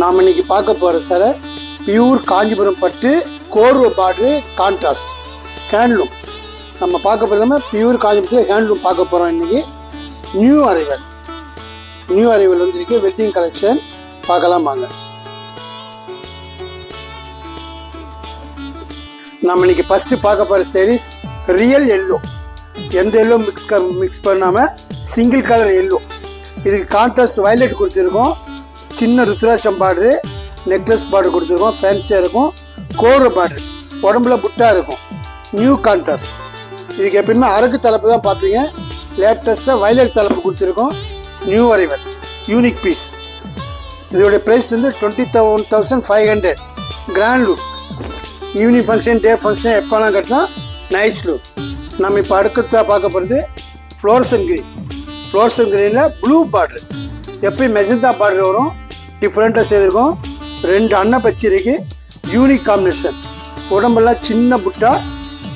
நாம் இன்னைக்கு பார்க்க போகிற சார் பியூர் காஞ்சிபுரம் பட்டு கோர்வை பார்டரு கான்ட்ராஸ்ட் ஹேண்ட்லூம். நம்ம பார்க்க போகிறோம் பியூர் காஞ்சிபுரத்தில் ஹேண்ட்லூம் பார்க்க போகிறோம். இன்றைக்கி நியூ அரைவல் வந்துருக்கு. வெட்டிங் கலெக்ஷன்ஸ் பார்க்கலாம் வாங்க. நம்ம இன்னைக்கு ஃபஸ்ட்டு பார்க்க போகிற சாரீஸ் ரியல் எல்லோ. எந்த எல்லோ மிக்ஸ் பண்ணாமல் சிங்கிள் கலர் எல்லோ. இதுக்கு கான்ட்ராஸ்ட் வயலட் கொடுத்துருக்கோம். சின்ன ருத்ராட்சம் பார்டரு, நெக்லஸ் பார்டர் கொடுத்துருக்கோம். ஃபேன்சியாக இருக்கும். கோர பார்டர், உடம்புல புட்டா இருக்கும். New contrast. இதுக்கு எப்பயுமே அரக்கு தலைப்பு தான் பார்ப்பீங்க. லேட்டஸ்ட்டாக வயலட் தலைப்பு கொடுத்துருக்கோம். New arrival unique piece. இதோடைய ப்ரைஸ் வந்து 21,500. Grand look. Evening function, day function எப்போலாம் கட்டலாம். Nice look. நம்ம இப்போ அடுக்கத்தான் பார்க்க போகிறது ஃப்ளோரசன் கிரீன். ஃப்ளோரசன் கிரீனில் ப்ளூ பார்டர். எப்பயும் மெஜந்தா பார்டர் வரும். டிஃப்ரெண்ட்டாக செய்திருக்கோம். 2 அன்னப்பச்சி இருக்குது. Unique combination. உடம்பெல்லாம் சின்ன புட்டா.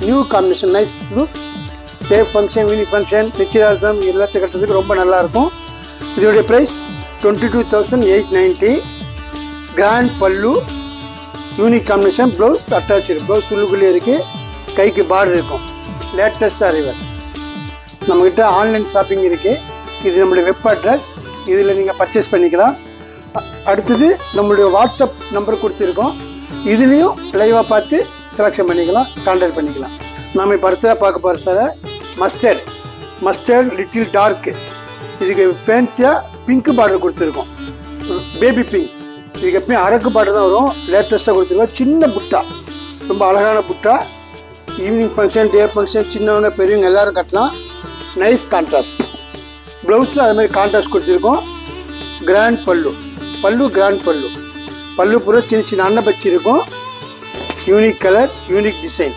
New combination. Nice look. Day function, unique function, நிச்சயதார்த்தம் எல்லாத்தையும் கட்டுறதுக்கு ரொம்ப நல்லாயிருக்கும். இதோடைய price 22,890. Grand pallu. Unique combination. Blouse attach. Blouse உள்ளுக்குள்ளே இருக்குது. கைக்கு பார்டர் இருக்கும். லேட்டஸ்ட்டாக அரைவல். நம்மக்கிட்ட ஆன்லைன் ஷாப்பிங் இருக்குது. இது நம்மளுடைய வெப் அட்ரஸ். இதில் நீங்கள் பர்ச்சேஸ் பண்ணிக்கலாம். அடுத்தது நம்மளுடைய வாட்ஸ்அப் நம்பர் கொடுத்துருக்கோம். இதுலேயும் லைவாக பார்த்து செலெக்ஷன் பண்ணிக்கலாம், கான்டாக்ட் பண்ணிக்கலாம். நம்ம இப்போ அடுத்ததாக பார்க்க போகிற சார் மஸ்டர்ட் லிட்டில் டார்க்கு. இதுக்கு ஃபேன்சியாக பிங்க் பார்டர் கொடுத்துருக்கோம். Baby pink. இதுக்கு எப்பயும் அரக்கு பார்டர் தான் வரும். லேட்டஸ்ட்டாக கொடுத்துருக்கோம். சின்ன புட்டா, ரொம்ப அழகான புட்டா. ஈவினிங் ஃபங்க்ஷன், டே ஃபங்க்ஷன், சின்னவங்க பெரியவங்க எல்லோரும் கட்டலாம். Nice contrast. ப்ளவுஸில் அது மாதிரி கான்ட்ராஸ்ட் கொடுத்துருக்கோம். கிராண்ட் பல்லு கிராண்ட் பல்லு பூரா சின்ன அன்னப்பச்சி இருக்கும். Unique colour, unique design.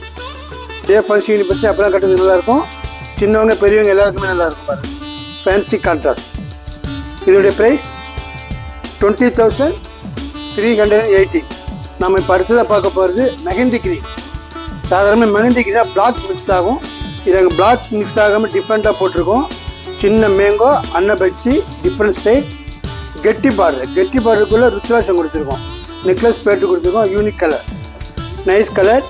டே ஃபங்க்ஷன், யூனிக் ஃபங்க்ஷன் அப்போலாம் கட்டுறது நல்லாயிருக்கும். சின்னவங்க பெரியவங்க எல்லாருக்குமே நல்லாயிருக்கும். பாருங்கள், ஃபேன்சி கான்ட்ராஸ்ட். இதோடைய ப்ரைஸ் 20,380. நம்ம இப்போ அடுத்ததாக பார்க்க போகிறது மெஹந்தி கிரீன். சாதாரணமாக மெஹந்தி கிரீனாக பிளாக் மிக்ஸ் ஆகும். இது அங்கே பிளாக் மிக்ஸ் ஆகாமல் டிஃப்ரெண்ட்டாக போட்டிருக்கோம். சின்ன மேங்கோ, அன்னப்பச்சி, டிஃப்ரெண்ட் ஸ்டைல். கெட்டி பார்டருக்குள்ளே ருத்ராட்சம் கொடுத்துருக்கோம். நெக்லஸ் பேட்டு கொடுத்துருக்கோம். Unique colour, nice colour.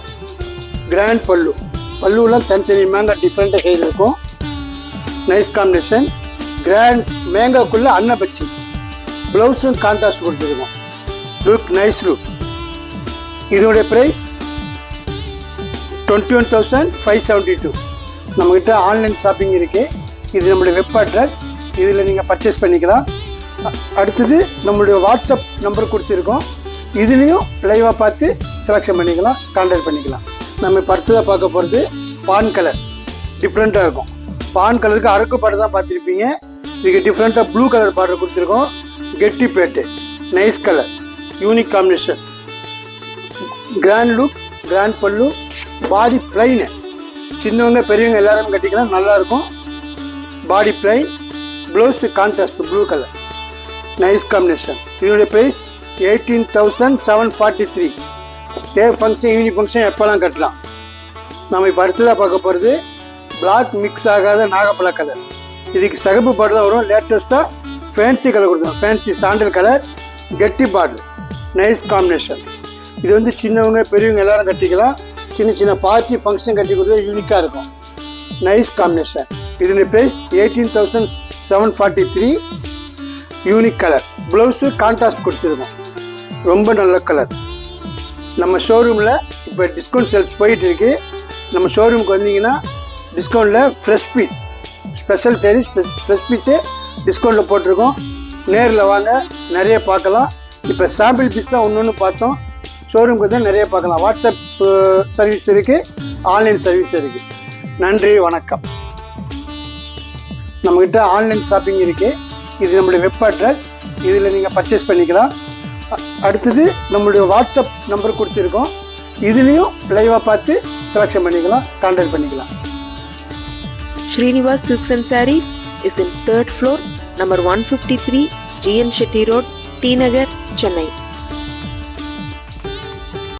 Grand பல்லுலாம் தனித்தனி மேங்கோ டிஃப்ரெண்ட்டாக செய்திருக்கும். Nice combination. கிராண்ட் மேங்கோக்குள்ளே அன்னப்பச்சி. ப்ளவுஸும் கான்ட்ராஸ்ட் கொடுத்துருக்கோம். Look nice look. இதனுடைய ப்ரைஸ் 21,572. நம்மக்கிட்ட ஆன்லைன் ஷாப்பிங் இருக்குது. இது நம்மளுடைய வெப் அட்ரஸ். இதில் நீங்கள் பர்ச்சேஸ் பண்ணிக்கலாம். அடுத்தது நம்மளுடைய வாட்ஸ்அப் நம்பர் கொடுத்துருக்கோம். இதுலேயும் லைவாக பார்த்து செலெக்ஷன் பண்ணிக்கலாம், கான்டாக்ட் பண்ணிக்கலாம். நம்ம இப்போ அடுத்ததாக பார்க்க போகிறது பான் கலர். டிஃப்ரெண்ட்டாக இருக்கும். பான் கலருக்கு அரக்கு பார்டர் தான் பார்த்துருப்பீங்க. இதுக்கு டிஃப்ரெண்ட்டாக ப்ளூ கலர் பார்டர் கொடுத்துருக்கோம். கெட்டி பேட்டு, nice colour, unique combination. Grand look, grand pallu. Body plain. சின்னவங்க பெரியவங்க எல்லாரும் கட்டிக்கலாம், நல்லாயிருக்கும். Body plain. Blouse contrast blue colour. Nice combination. இதனுடைய price 18,743. Day function, evening function எப்போல்லாம் கட்டலாம். நம்ம இப்போ அடுத்ததாக பார்க்க போகிறது பிளாக் மிக்ஸ் ஆகாத நாகப்பழ கலர். இதுக்கு சகப்பு பார்டர் தான் வரும். லேட்டஸ்ட்டாக ஃபேன்சி கலர் கொடுத்தோம். Fancy sandal colour. கெட்டி பார்டர். Nice combination. இது வந்து சின்னவங்க பெரியவங்க எல்லாரும் கட்டிக்கலாம். சின்ன பார்ட்டி ஃபங்க்ஷன் கட்டி கொடுத்தா யூனிக்காக இருக்கும். Nice combination. இதனுடைய price 18,743. Unique colour. Blouse contrast கொடுத்துருக்கோம். ரொம்ப நல்ல கலர். நம்ம ஷோரூமில் இப்போ டிஸ்கவுண்ட் சேல்ஸ் போயிட்டுருக்கு. நம்ம ஷோரூமுக்கு வந்தீங்கன்னா டிஸ்கவுண்ட்டில் fresh piece, special saris, fresh பீஸே டிஸ்கவுண்ட்டில் போட்டிருக்கோம். நேரில் வாங்க, நிறைய பார்க்கலாம். இப்போ சாம்பிள் பீஸ் தான் ஒன்று பார்த்தோம். ஷோரூமுக்கு வந்து நிறைய பார்க்கலாம். வாட்ஸ்அப் சர்வீஸ் இருக்குது, ஆன்லைன் சர்வீஸ் இருக்குது. நன்றி, வணக்கம். நம்மக்கிட்ட ஆன்லைன் ஷாப்பிங் இருக்குது. இது நம்மளுடைய வெப் அட்ரஸ். இதில் நீங்கள் பர்ச்சேஸ் பண்ணிக்கலாம். அடுத்தது நம்மளுடைய வாட்ஸ்அப் நம்பர் கொடுத்துருக்கோம். இதுலேயும் லைவாக பார்த்து செலெக்ஷன் பண்ணிக்கலாம், கான்டாக்ட் பண்ணிக்கலாம். Srinivas Silks and Sarees is in 3rd floor, number 153, GN Shetty Road, T Nagar, Chennai.